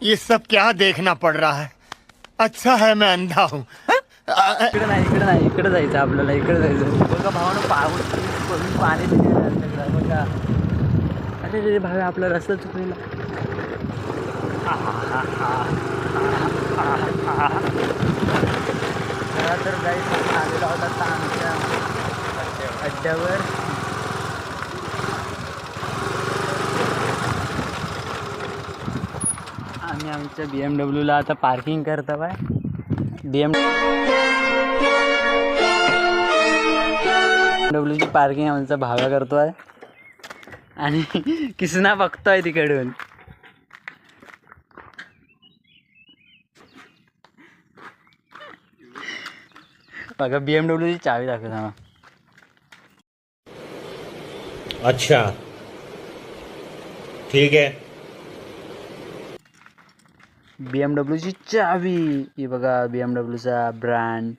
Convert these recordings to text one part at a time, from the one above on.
ये सब क्या देखना पड़ रहा है। अच्छा है मैं अंधा हूँ। इकडे नाही इकडे जायचं आपल्याला, इकडे जायचं बघा भावानं पाऊस पाणी सगळं बघा. अरे भावे आपला रस्ता चुकलेला. चला तर जायचं आलेला होता आमच्या अड्ड्यावर. आम्ही आमच्या BMW ला आता पार्किंग करतो आहे. BMW ची पार्किंग आमचा भाव्या करतो आहे आणि किसना बघतोय तिकडून. बघा BMW ची चावी दाखवतो. अच्छा ठीक है. BMW ची चावी ही बघा, BMW चा ब्रँड.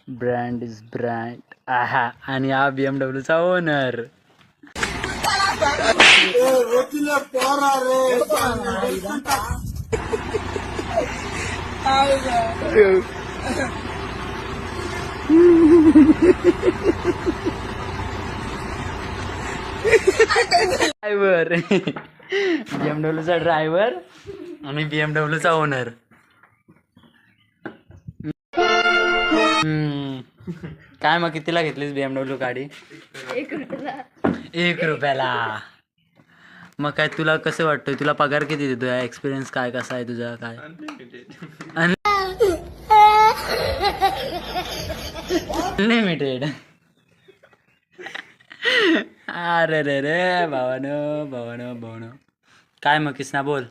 Brand is brand. आहा, आणि हा BMW चा ओनर. ड्रायव्हर BMW चा ड्रायव्हर आणि BMW चा ओनर. काय मग कितीला घेतलीस BMW गाडी? 1 रुपयाला. मग काय तुला कसं वाटतंय? तुला पगार किती देतो? एक्सपिरियन्स काय कसा आहे तुझा? काय अनलिमिटेड. अरे रे रे भावानो. काय मग किसना बोल.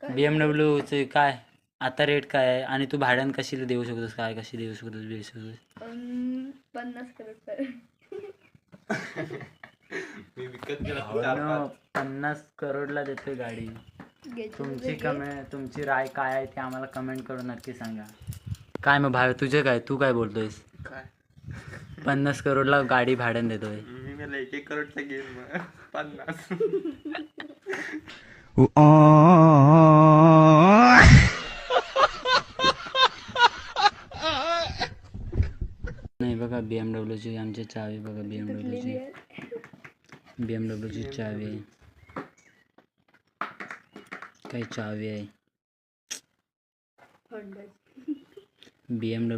BMW चे काय आता रेट काय आहे आणि तू भाड्यानं कशी देऊ शकतोस? काय कशी देऊ शकतोस? 50 करोड. मी विकत गेला 50 करोडला देतोय गाडी. तुमची राय काय आहे ते आम्हाला कमेंट करून नक्की सांगा. काय मग भाव तुझे काय, तू काय बोलतोयस? काय 50 करोडला गाडी भाड्यानं देतोय. मी मला 1 करोडचा घेईन मग 50. नाही बघा BMW ची आमची चावी बघा. BMW ची चावी आहे. काय चावी आहे BMW.